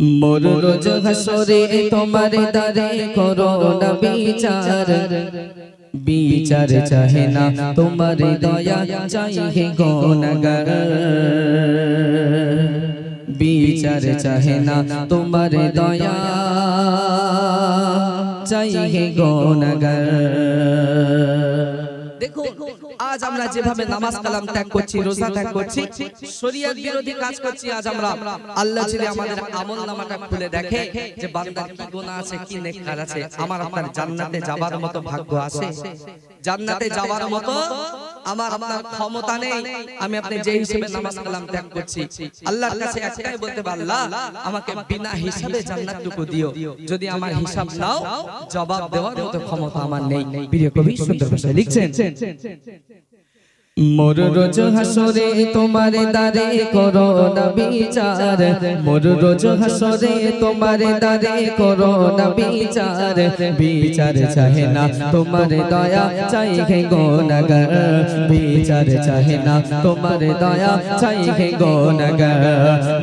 मोर रोज हसरे तुम्हारे दरे करो न विचार विचार चाहे ना तुम्हारे दया चाहिए गुनहगार विचार चाहे ना तुम्हारे दया चाहिए गुनहगार। देखो आज আমরা যেভাবে নামাজ কালাম ত্যাগ করছি রোজা ত্যাগ করছি শরীয়ত বিরোধী কাজ করছি আজ আমরা আল্লাহ যদি আমাদের আমলনামাটা খুলে দেখে যে বান্দার কি গুনাহ আছে কি নেককার আছে আমার আপনার জান্নাতে যাবার মতো ভাগ্য আছে জান্নাতে যাবার মতো আমার আপনার ক্ষমতা নেই আমি আপনি যে হিসেবে নামাজ কালাম ত্যাগ করছি আল্লাহর কাছে একটাই বলতে পারি আল্লাহ আমাকে বিনা হিসাবে জান্নাতটুকু দিও যদি আমার হিসাব নাও জবাব দেওয়ার মতো ক্ষমতা আমার নেই। প্রিয় কবি সুন্দর ভাষায় লিখছেন मोर रोज हसरे तुम्हारे दारे करो न विचार मोर रोज हसरे तुम्हारे दारे करो न विचार विचार चाहे ना तुम्हारे दया चाहिए गुनहगार विचार चाहे ना तुम्हारे दया चाहिए गुनहगार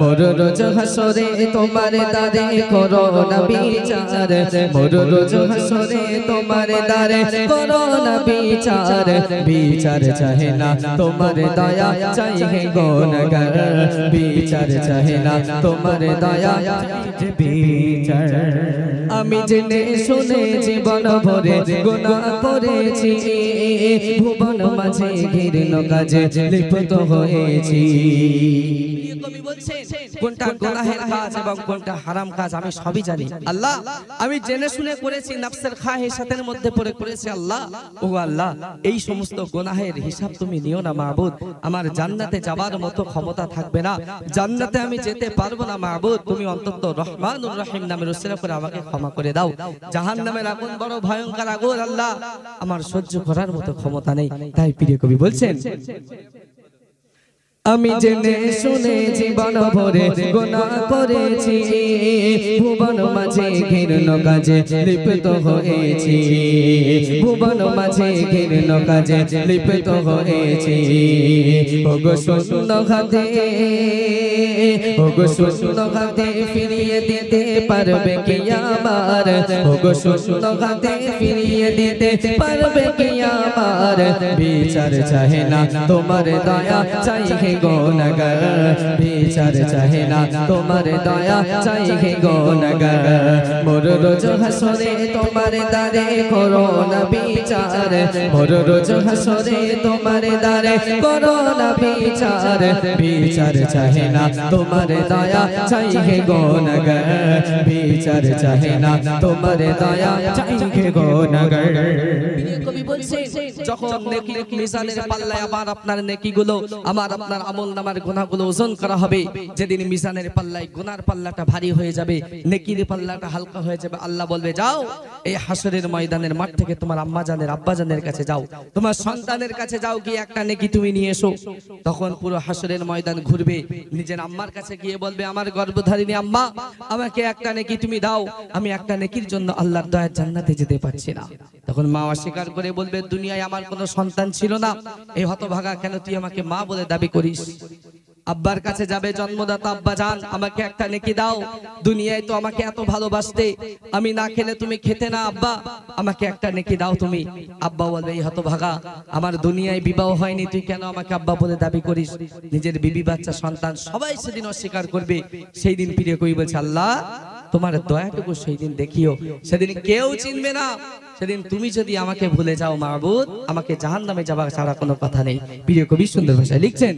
मोर रोज हसरे तुम्हारे दारे करो न विचार मोर रोज हसरे तुम्हारे दारे करो न विचार विचार चाहे ना तुम्हारे दया चाहिए गुनहगार विचार चाहे ना तुम्हारे दया विचार আমি জেনে শুনে জীবন ভরে গুনাহ করেছি ভুবন মাঝে ঘৃণ্য কাজে লিপ্ত হয়েছি। কবি বলছেন কোনটা গুনাহের কাজ এবং কোনটা হারাম কাজ আমি সবই জানি আল্লাহ আমি জেনে শুনে করেছি নফসের খাহিশাতের মধ্যে পড়ে করেছি আল্লাহ ও আল্লাহ এই সমস্ত গুনাহের হিসাব তুমি নিও না মাবুদ আমার জান্নাতে যাবার মতো ক্ষমতা থাকবে না জান্নাতে আমি যেতে পারবো না মাবুদ তুমি অন্তত রহমানুর রহিম নামের উসিলা করে আমাকে ক্ষমা করে দাও জাহান্নামের আগুন বড় ভয়ঙ্কর আগুন আল্লাহ আমার সহ্য করার মতো ক্ষমতা নেই। তাই প্রিয় কবি বলছেন আমি জেনে শুনে জীবন ভরে গুনাহ করেছি ভুবন মাঝে ঘৃণ্য কাজে লিপ্ত হয়েছি ভুবন মাঝে ঘৃণ্য কাজে লিপ্ত হয়েছি ওগো শূন্য হাতে ওগো শূন্য হাতে ফিরিয়ে দিতে পারবে কি আমার ওগো শূন্য হাতে ফিরিয়ে দিতে পারবে কি আমার বিচার চাহে না তোমার দয়া चाहिए गुनहगार विचार चाहे ना तुम्हारे दया चाहिए गुनहगार मोर रोज हसरे तुम्हारे दारे करो न विचार मोर रोज हसरे तुम्हारे दारे करो न विचार विचार चाहे ना तुम्हारे दया चाहिए गुनहगार विचार चाहे ना तुम्हारे दया चाहिए गुनहगार। কবি বলছেন যখন নেকি মিজানের পাল্লায় আবার আপনার নেকিগুলো আমার আপনার আমলনামার গুনাহগুলো ওজন করা হবে যেদিন মিজানের পাল্লায় গুনার পাল্লাটা ভারী হয়ে যাবে নেকির পাল্লাটা হালকা হয়ে যাবে আল্লাহ বলবে যাও এই হাসরের ময়দানের মাঠ থেকে তোমার আম্মা জানের আব্বা জানের কাছে যাও তোমার সন্তানের কাছে যাও গিয়ে একটা নেকি তুমি নিয়ে এসো তখন পুরো হাসরের ময়দান ঘুরবে নিজের আম্মার কাছে গিয়ে বলবে আমার গর্ভধারিণী আম্মা আমাকে একটা নেকি তুমি দাও আমি একটা নেকির জন্য আল্লাহর দয়ার জান্নাতে যেতে পারছি না তখন মা অস্বীকার করে বলবে দুনিয়ায় আমার কোনো সন্তান ছিল না এই হতভাগা কেন তুই আমাকে মা বলে দাবি করিস আব্বার কাছে যাবে জন্মদাতা আব্বা জান আমাকে একটা নেকি দাও দুনিয়ায় তো আমাকে এত ভালোবাসতে আমি না খেলে তুমি খেতে না আব্বা আমাকে একটা নেকি দাও তুমি আব্বা বলবে এই হতভাগা আমার দুনিয়ায় বিবাহ হয়নি তুই কেন আমাকে আব্বা বলে দাবি করিস নিজের বিবি বাচ্চা সন্তান সবাই সেদিন অস্বীকার করবে সেই দিন ফিরে কই বলছে আল্লাহ তোমার দয়াটুকু সেই দিন দেখিও সেদিন কেউ চিনবে না সেদিন তুমি যদি আমাকে ভুলে যাও মাবুদ আমাকে জাহান্নামে যাওয়া ছাড়া কোনো কথা নেই। প্রিয় কবি সুন্দর ভাষায় লিখছেন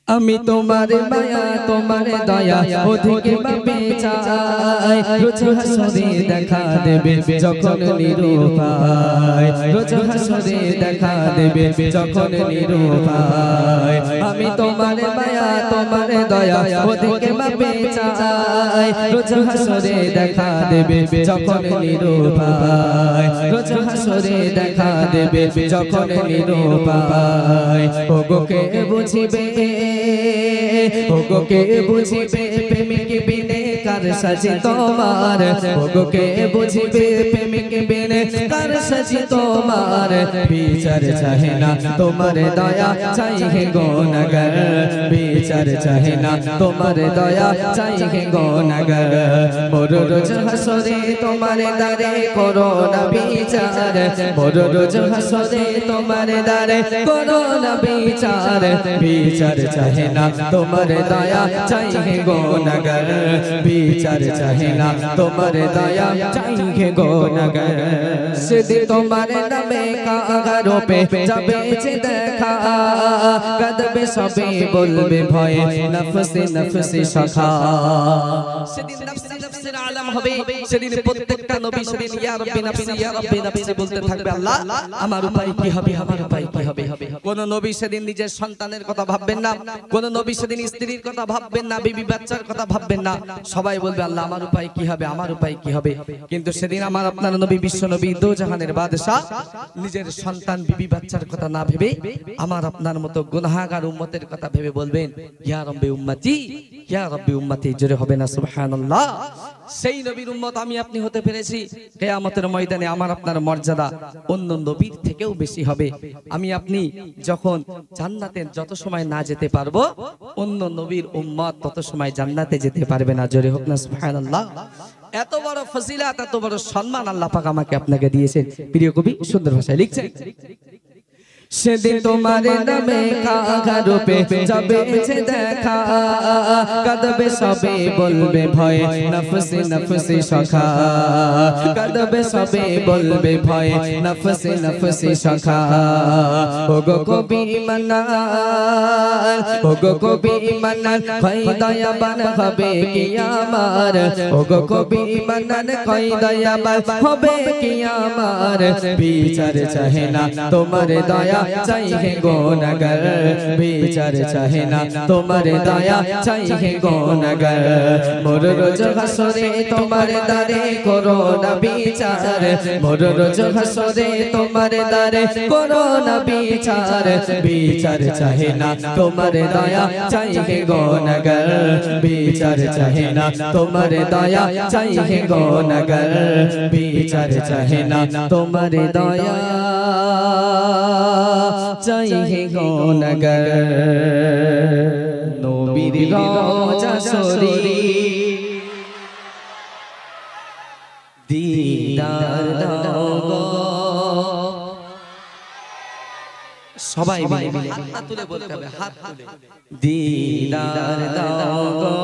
আমি তোমার মায়া তোমার দয়া অধিকে পাবে চাই রোজ হাসরে দেখা দেবে যখন নিরুপায় রোজ হাসরে দেখা দেবে যখন নিরুপায় আমি তোমার মায়া তোমার দয়া অধিকে পাবে চাই রোজ হাসরে দেখা দেবে যখন নিরুপায় রোজ হাসরে দেখা দেবে যখন নিরুপায় ওগো কে বুঝিবে ওগো কে বুঝিবে প্রেমিক বিনে কার সাজি তোমার ওগো কে বুঝিবে প্রেমিক বিনে কার সাজি তোমার বিচার চাহে না তোমার দয়া চাই হে গুনাহগার বিচার চাহে না তোমার দয়া চাই হে গুনাহগার মোর রোজ হাসরে তোমার দারে করো না বিচার মোর রোজ হাসরে তোমার দারে করো না বিচার বিচার চাহে না তোমার দয়া চাই হে গুনাহগার বিচার চাহে না তোমার দয়া চাই হে গুনাহগার সেদিন তোমার নামে কাগারো পে যাবে যে দেখা কাঁদবে সবে বলবে ভয়ে নফসে নফসে শাখা সেদিন নফসে নফসের আলম হবে সেদিন প্রত্যেকটা নবী সেদিন ইয়া রাব্বি নফসি বলতে থাকবে আল্লাহ আমার উপায় কি হবে আমার উপায় কি হবে কোন নবী সেদিন নিজের সন্তানের কথা ভাববেন না কোন নবী সেদিন স্ত্রীর কথা ভাববেন না বিবি বাচ্চার কথা ভাববেন না সবাই বলবে আল্লাহ আমার উপায় কি হবে আমার উপায় কি হবে কিন্তু সেদিন আমার আপনার নবী বিশ্ব নবী দো জাহানের বাদশা নিজের সন্তান বিবি বাচ্চার কথা না ভেবে আমার আপনার মতো গুনাহগার উম্মতের কথা ভেবে বলবেন ইয়া রাব্বি উম্মতি জোরে হবে না সুবহানাল্লাহ সেই নবীর উম্মত আমি আপনি হতে পেরেছি কিয়ামতের ময়দানে আমার আপনার মর্যাদা অন্য নবীর থেকেও বেশি হবে আমি আপনি যখন জান্নাতে যত সময় না যেতে পারবো অন্য নবীর উম্মত তত সময় জান্নাতে যেতে পারবে না জোরে হোক না সুবহানাল্লাহ এত বড় ফজিলত এত বড় সম্মান আল্লাহ পাক আমাকে আপনাকে দিয়েছেন প্রিয় কবি সুন্দর ভাষায় লিখছেন সেদিন তোমার নামে কাগারো পে যাবে যে দেখা কাঁদবে সবে বলবে ভয়ে নফসে নফসে শাখা কাঁদবে সবে বলবে ভয়ে নফসে নফসে শাখা ওগো কবি মান্নান ওগো কবি মান্নান কই দয়াবান হবে কি আমার ওগো কবি মান্নান কই দয়াবান হবে কি আমার বিচার চাহে না তোমার দয়া চাই হে গুনাহগার বিচার চাহে না তোমার দয়া চাই হে গুনাহগার মোর রোজ হাসরে তোমার দারে করো না বিচার মোর রোজ হাসরে তোমার দারে করো না বিচার বিচার চাহে না তোমার দয়া চাই হে গুনাহগার বিচার চাহে না তোমার দয়া চাই হে গুনাহগার বিচার চাহে না তোমার দয়া চাই হে গুনাহগার নবীর রওজা শরীফ দিদার দাও গো সবাই মিলে হাত তুলে বলতে হবে হাত তুলে দিদার দাও গো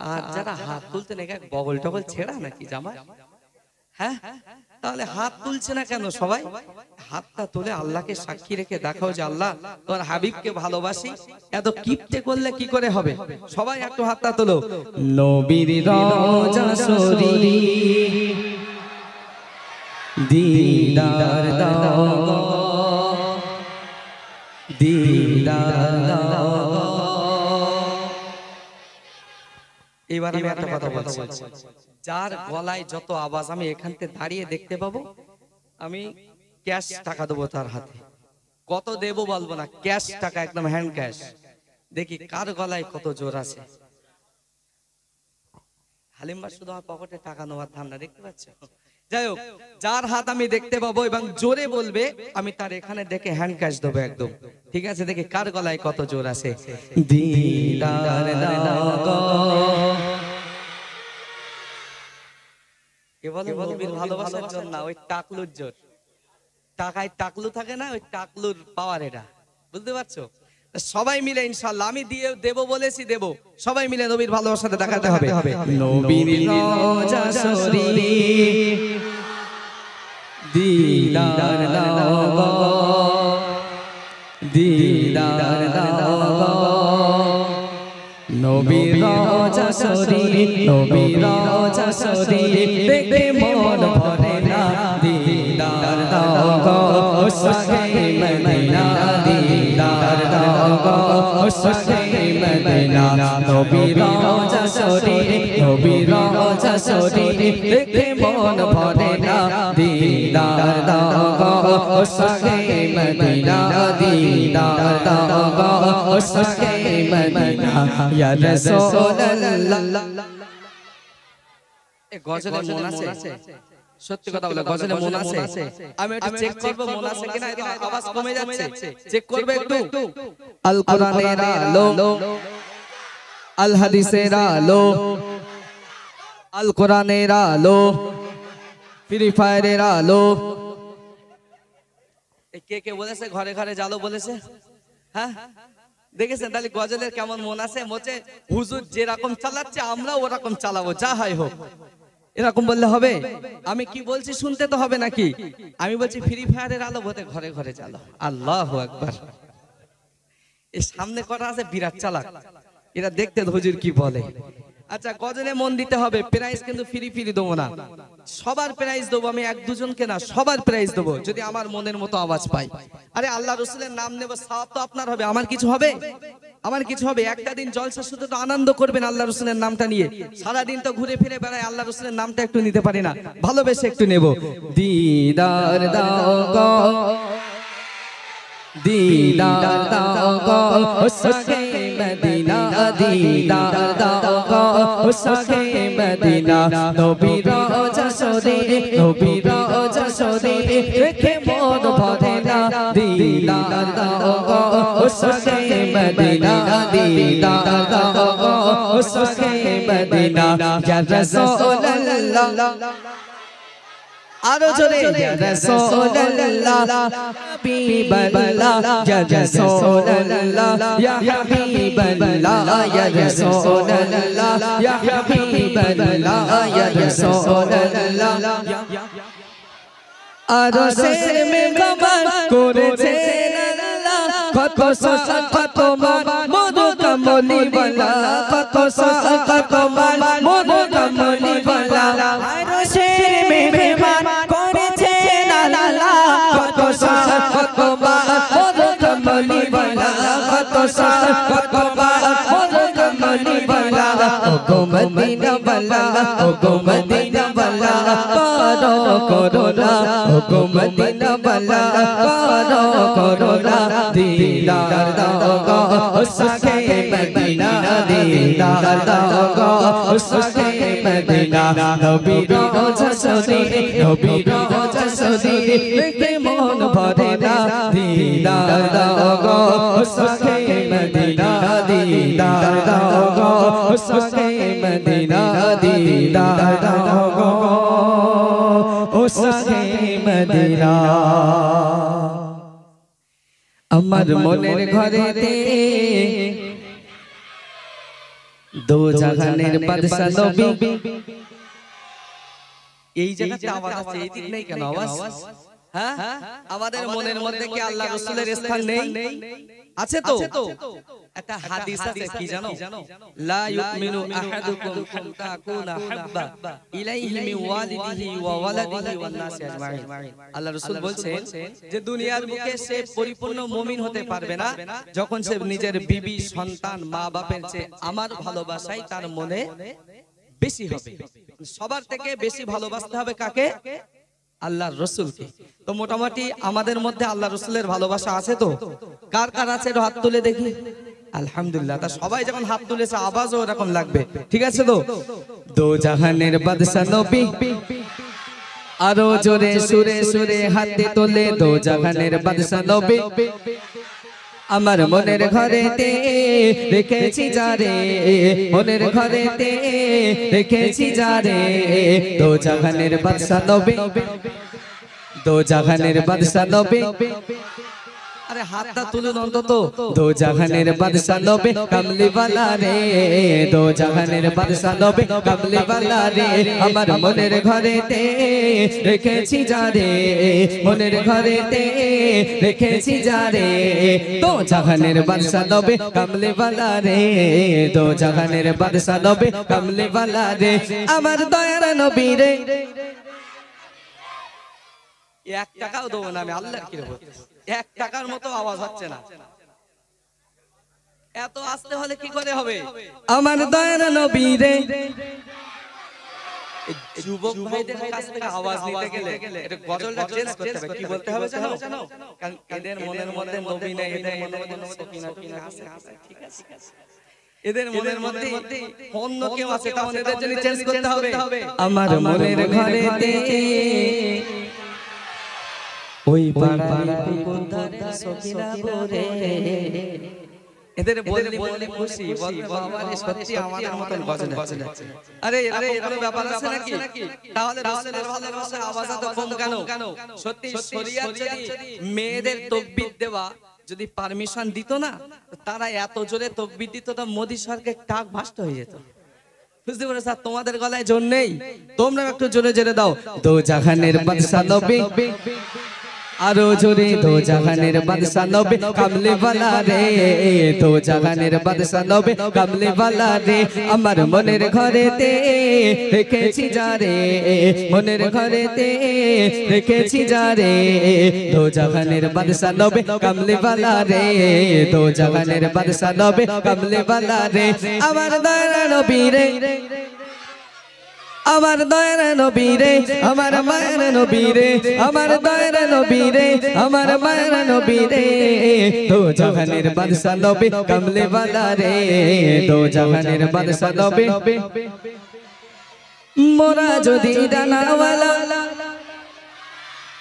আর যারা হাত তুলতে নাকি বগল টগল ছেড়া নাকি জামা হ্যাঁ তাহলে হাত তুলছে না কেন সবাই হাতটা তুলে আল্লাহকে সাক্ষী রেখে দেখাও যে আল্লাহ তোমার হাবিবকে ভালোবাসি এত কিপটে করলে কি করে হবে সবাই একটু হাতটা তোলো নবীর রওজা শরীফ দিদার দাও দিদার দাও এবার আমি একটা কথা বলছি যার গলায় যত আওয়াজ আমি এখান থেকে দাঁড়িয়ে দেখতে পাবো আমি ক্যাশ টাকা দেবো তার হাতে কত দেবো বলবো না ক্যাশ টাকা একদম হ্যান্ড ক্যাশ দেখি কার গলায় কত জোর আছে হালিমবার শুধু আমার পকেটে টাকা নেওয়ার ধান্দা দেখতে পাচ্ছ যাই হোক যার হাত আমি দেখতে পাবো এবং জোরে বলবে আমি তার এখানে দেখে হ্যান্ড ক্যাশ দেবো একদম ঠিক আছে দেখি কার গলায় কত জোর আছে দিদার দাও গো কেবল নবীর ভালোবাসার জন্য ওই টাকলুর জোর টাকায় টাকলু থাকে না ওই টাকলুর পাওয়ার এটা বুঝতে পারছো সবাই মিলে ইনশাআল্লাহ আমি দিয়ে দেব বলেছি দেব সবাই মিলে নবীর ভালোবাসাতে দেখাতে হবে নবীর রওজা শরীফ দিদার দাও গো দিদার দাও গো নবীর রওজা শরীফ নবীর রওজা শরীফ দেখে মন ভরে না দিদার দাও গো শাহে মদিনা দিদার দাও গো শাহে মদিনা নবীর রওজা শরীফ নবীর রওজা শরীফ দেখে মন ভরে না দিদার দাও গো শাহে মদিনা দিদার দাও গো শাহে মদিনা ইয়া রাসূলুল্লাহ। এ গজলে মন আছে? সত্যি কথা বলে গজলে মন আছে? আমি একটু চেক করব মন আছে কিনা, এটা আওয়াজ কমে যাচ্ছে, চেক করবে একটু। আল কোরআনের আলো, আল হাদিসের আলো, আল কোরআনের আলো, ফ্রি ফায়ারের আলো। কে কে বলেছে ঘরে ঘরে জালো বলেছে? হ্যাঁ দেখেছেন? তাহলে গজলের কেমন মন আছে? মোচে হুজুর যেরকম চালাচ্ছে আমরাও ওরকম চালাবো, যা হয় হোক। এরকম বললে হবে? আমি কি বলছি শুনতে তো হবে নাকি? আমি বলছি ফ্রি ফায়ারের আলো বলতে ঘরে ঘরে চালো। আল্লাহু আকবার। এই সামনে করা আছে বিরাট চালাক, এরা দেখতে হুজুর কি বলে। আচ্ছা গজলে মন দিতে হবে, প্রাইজ কিন্তু ফ্রি ফ্রি দেবো না, সবার প্রাইজ দেবো। আমি এক দুজনকে না, সবার প্রাইজ দেবো যদি আমার মনের মতো আওয়াজ পাই। আরে আল্লাহ রসুলের নাম নেব, সওয়াব তো আপনার হবে, আমার কিছু হবে? আমার কিছু হবে? একটা দিন জলসা শুধু তো আনন্দ করবেন আল্লাহ রসুলের নামটা নিয়ে, সারাদিন তো ঘুরে ফিরে বেড়ায়, আল্লাহ রসুলের নামটা একটু নিতে পারি না? ভালোবেসে একটু নেব। দিদার দাও গো দিদার দাও গো শাহে মদিনা দিদার দাও গো শাহে মদিনা নবীর রওজা শরীফ নবীর রওজা শরীফ দেখে মন ভরে না দিদার দাও গো শাহে মদিনা দিদার দাও গো শাহে মদিনা ইয়া রাসূলুল্লাহ। আরো জোরে ইয়া রাসূলুল্লাহ হাবিবাল্লাহ ইয়া রাসূলুল্লাহ ইয়া হাবিবাল্লাহ ইয়া রাসূলুল্লাহ ইয়া হাবিবাল্লাহ ইয়া রাসূলুল্লাহ। আরশের মেঘমান করেছেন আল্লাহ কত সাজা কত মান মধু কমলি বালা কত সাজা কত মান মধু কমলি বালা। আরশের মেঘমান করেছেন আল্লাহ কত সাজা কত মান মধু কমলি বালা কত সাজা কত মান মধু কমলি বালা। ও গো মদিনা বালা ও গো মদিনা বালা পারো করোনা ও গো মদিনা বালা পারো করোনা দিদার দাও গো শাহে মদিনা দিদার দাও গো শাহে মদিনা নবীর রওজা শরীফ নবীর রওজা শরীফ দেখে মন ভরে না দিদার দাও গো শাহে মদিনা দিদার দাও গো শাহে মদিনা দিদার দাও গো ও শাহে মদিনা। আমার মনের ঘরেতে দো জাহানের বাদশা নবী। এই জায়গাতে আওয়াজ আছে, এই দিক নেই কেন আওয়াজ? হ্যাঁ আমাদের মনের মধ্যে কি আল্লাহ রাসূলের স্থান নেই? আছে তো। একটা হাদিস আছে কি জানো? লা ইউমিনু আহাদুকুম হাত্তা আকুনা হাব্বা ইলাইহি মিন ওয়ালিদিহি ওয়া ওয়ালাদিহি ওয়ান নাসি আজমাইন। আল্লাহ রাসূল বলছেন যে দুনিয়ার বুকে সে পরিপূর্ণ মুমিন হতে পারবে না যখন সে নিজের বিবি সন্তান মা বাপের চেয়ে আমার ভালোবাসাই তার মনে বেশি হবে। সবার থেকে বেশি ভালোবাসতে হবে কাকে? আল্লাহর রাসূলকে। তো মোটামুটি আমাদের মধ্যে আল্লাহ রাসূলের ভালোবাসা আছে তো? কার কার আছে একটু হাত তুলে দেখি। আলহামদুলিল্লাহ। তা সবাই যখন হাত তুলেছে আওয়াজও এরকম লাগবে, ঠিক আছে তো? দো জাহানের বাদশা নবী আরো জোরে সুরে সুরে হাতে তোলে দো জাহানের বাদশা নবী। আমার মনের ঘরেতে রেখেছি যারে মনের ঘরেতে রেখেছি যারে দো জাহানের বাদশা নবী দো জাহানের বাদশা নবী। আরে হাতটা তুলুন অন্তত। দো জাহানের বাদশা নবী কামলি ওয়ালা রে দো জাহানের বাদশা নবী কামলি ওয়ালা রে আমার মনের ঘরেতে রেখেছি যারে মনের ঘরেতে রেখেছি যারে দো জাহানের বাদশা নবী কামলি ওয়ালা রে দো জাহানের বাদশা নবী কামলি ওয়ালা রে আমার দয়ার নবী রে। 1 টাকাও দেবো না আমি, আল্লাহর কি বলতে 1 টাকার মতো আওয়াজ হচ্ছে না। এত আসতে হলে কি করে হবে? আমার দয়ার নবী রে। যুবক ভাইদের কাছ থেকে আওয়াজ নিতে গেলে এটা গজলটা চেঞ্জ করতে হবে। কি বলতে হবে জানো? কারণ এদের মনের মধ্যে নবী নাই, এদের মনের মধ্যে সকিনা আছে, ঠিক আছে? এদের মনের মধ্যে অন্য কেউ আছে, তাহলে এদের জন্য চেঞ্জ করতে হবে। আমার মনের ঘরেতে ওই পাড়ার পুকুর ধারে সকিনা পড়ে। এদের বললি খুশি, বলতে বাবা রে সত্যি আমাদের মতন গজল আছে। আরে এরকম ব্যাপার আছে নাকি? তাহলে রাসূলের ভালোবাসার আওয়াজ এত কম কেন? সত্যি শরীয়ত যদি মেয়েদের তাকবীর দেওয়া যদি পারমিশন দিত না, তারা এত জোরে তাকবীর দিত তো মোদি সরকার টাক ভাষ্ট হয়ে যেত। বুঝতে পেরেছ? তোমাদের গলায় জোর নেই, তোমরা একটু জোরে জোরে দাও। দো জাহানের বাদশা নবী, আরো জোরে দো জাহানের বাদশা নবী কামলে वाला রে। দো জাহানের বাদশা নবী কামলে वाला রে। আমার মনের ঘরেতে রেখেছি যারে, মনের ঘরেতে রেখেছি যারে। দো জাহানের বাদশা নবী কামলে वाला রে। দো জাহানের বাদশা নবী কামলে वाला রে। আমার দয়ার নবী রে, আমার দয়ার নবী রে, আমার মায়ের নবী রে, আমার দয়ার নবী রে, আমার মায়ের নবী রে। দো জাহানের বাদশা নবী কামলে वाला রে। দো জাহানের বাদশা নবী। মোরা যদি ডানাওয়ালা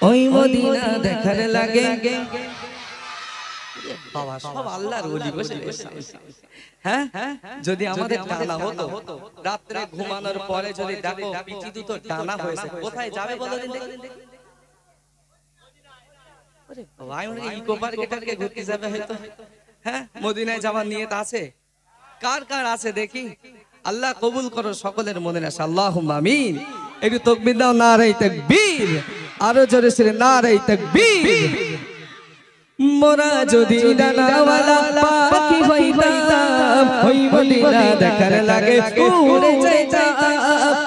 ওই মদিনা দেখার লাগে। বাবা সব আল্লাহর ওলি বসে বসে। হ্যাঁ, যদি আমাদের ডানা হতো, রাতে ঘুমানোর পরে যদি দেখো পিঠি দুটো ডানা হয়েছে, কোথায় যাবে বলো দিন দেখি? আরে ভাই মনে ইকো পার্কে ঘুরতে যাবে হয়তো। হ্যাঁ, মদিনায় যাওয়ার নিয়ত আছে? কার কার আছে দেখি? আল্লাহ কবুল করো সকলের মনে আশা। আল্লাহুম্মা আমিন। একটু তাকবীর দাও, নারে তাকবীর। আরো জোরে সরে নারে তাকবীর। মোরা যদি ডানাওয়ালা পাখি হইতাম, ওই মদিনা দেখার লাগে উড়ে যাইতাম।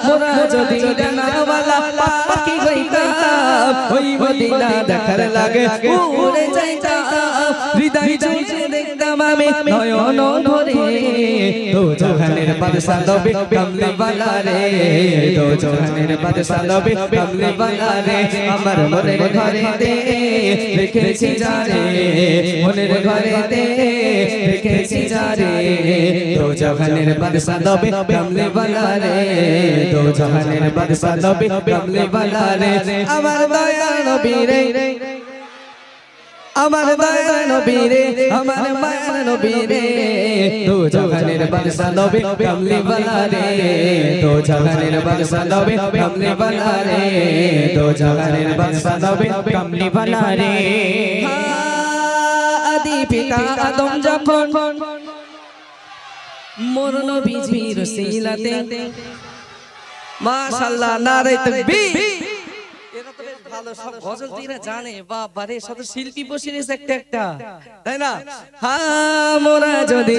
মোরা যদি ডানাওয়ালা পাখি হইতাম, ওই মদিনা দেখার লাগে উড়ে যাইতাম। হৃদয় জুড়ে দেখতাম আমি নয়ন ভরে। দো জাহানের বাদশা নবী কামলে वाला রে। দো জাহানের বাদশা নবী কামলে वाला রে। আমার মনের ঘরেতে রেখেছি যারে, মনের ঘরেতে রেখেছি যারে। দো জাহানের বাদশা নবী কামলে वाला রে। দো জাহানের বাদশা নবী কামলে वाला রে। আমার দয়ার নবী রে, আমার দয়ার নবী রে, আমার মায়ের নবী রে। দো জাহানের বাদশা নবী কামলে वाला রে। দো জাহানের বাদশা নবী কামলে वाला রে। দো জাহানের বাদশা নবী কামলে वाला রে। আদি পিতা আদম যখন মোর নবীজির সিলাতে, মাশাআল্লাহ নারে তাকবীর। এরা তো বেশ ভালো সব গজল দিরা জানে। বাবা রে, শত শিল্পী বসে রয়েছে একটা একটা, তাই না? হ্যাঁ, মোরা যদি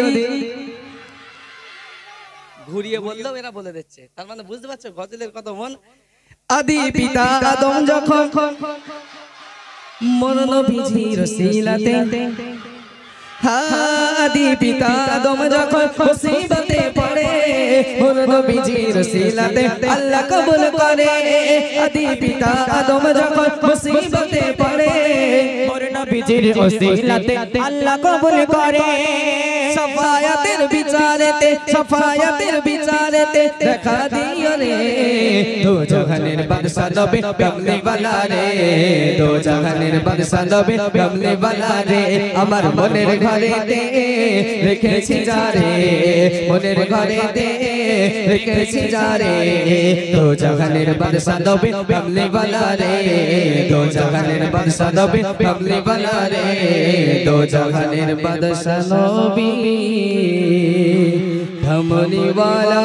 ঘুরিয়ে বললেও এরা বলে দিচ্ছে। তার মানে বুঝতে পারছো গজলের কত মন। আদি পিতা আদম যখন মোর নবীজির সিলাতে, আদি পিতা আদম যখন মুসিবতে পড়ে, মোর নবীজির সিলাতে আল্লাহ কবুল করে। আদি পিতা আদম যখন মুসিবতে পড়ে, মোর নবীজির সিলাতে আল্লাহ কবুল করে। সাফায়াতের বিচারেতে, সাফায়াতের বিচারেতে দেখা দিও রে। দো জাহানের বাদশা নবী কামলে वाला রে। দো জাহানের বাদশা নবী কামলে वाला রে। আমার মনের ঘরেতে রেখেছি যারে, মনের ঘরেতে রেখেছি যারে। দো জাহানের বাদশা নবী কামলে वाला রে। দো জাহানের বাদশা নবী কামলে वाला রে। দো জাহানের বাদশা নবী কামলে वाला।